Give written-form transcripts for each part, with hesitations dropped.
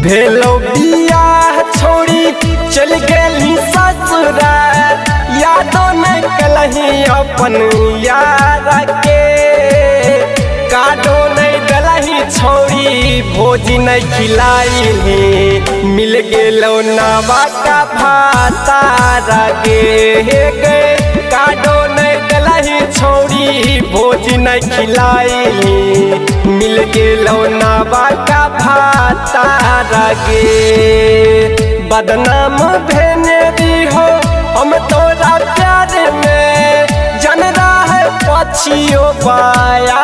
भेलो बियाह छोड़ी चल गेली ससुराल, यादो नहीं कलही अपन यार के। काडो नहीं डलही छोड़ी भोजी नहीं खिलाई, मिल गेलो नवा का भातारा गे। काडो नहीं डलही छोड़ी भोजी नहीं खिलाई, मिल गेलो नवा का भातारा गे। बदनाम भेने दी हो हम तोरा प्यार में, जन रहा है पछियो पाया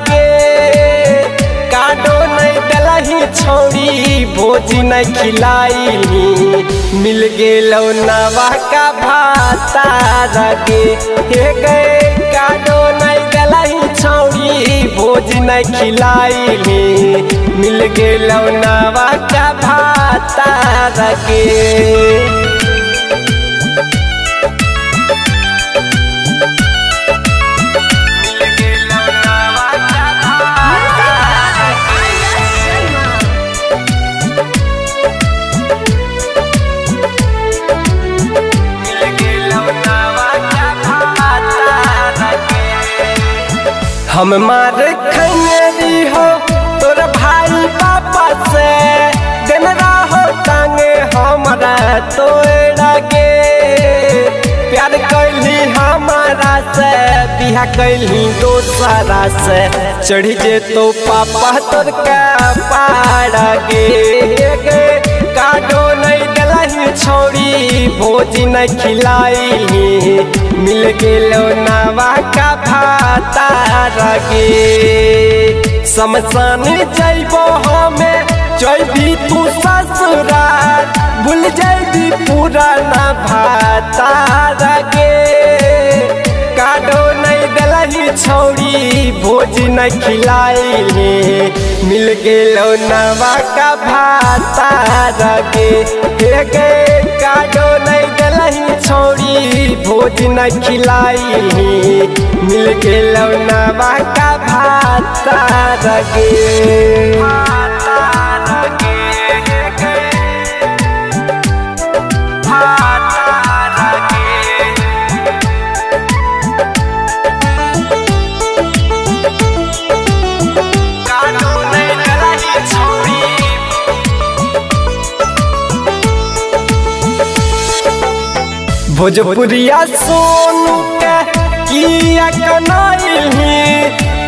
गे। काडो नहीं डलही छोड़ी भोजी नहीं खिलाई, मिल गेलो नवा का भातारा गे। काडो नहीं डलही छोड़ी भोजी नहीं खिलाई, मिल गेलो नवा का भातारा गे। हम मार खंगरी हो तोर भाई पापा से, दिन रहो टांगे हमारा तोड़ा गे। प्यार कैली हमारा से बिहा कैली दोसरा से, चढ़ी जे तो पापा तोर का पारा गे। काडो नहीं डलही छोड़ी भोजी नहीं खिलाई, मिल गेलो नवा का भातारा गे। शमशान जइबो हमें जइबी तू ससुराल, भूल जइबी पुराना भातारा गे। काडो नहीं डलही छोड़ी भोजी नहीं खिलाई, मिल गेलो नवा का भातारा गे। काडो नहीं डलही छोड़ी भोजी नहीं खिलाई, मिल गेलो नवा का भातारा गे। भोजपुरिया सोनू के किया कनाइली,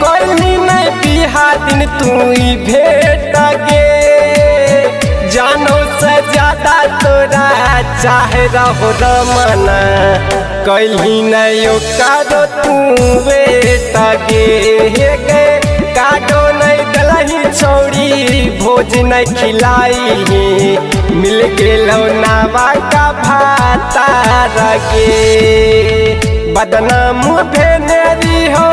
कोई नहीं बिहा दिन तू ही भेट गे। जानो से ज्यादा तोरा चाहे रहो रमना, कहीं नहीं कादो तू बेट गे। काडो नहीं डलही छोड़ी भोज नहीं खिलाई, मिल गेलो नवा का भातारा गे। बदनाम भेनेरी हो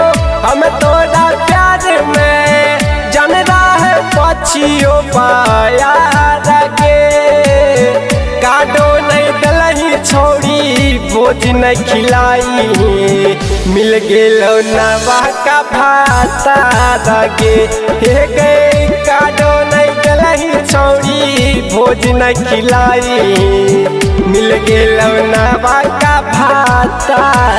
हम तोरा प्यार में, जन रहा पछियो पाया गे। काडो नहीं डलही छोड़ी भोज नहीं खिलाई, मिल गेलो नवा का भातारा गे। काडो नहीं डलही छोड़ी भोज नहीं खिलाई, मिल गेलो नवा का भातारा।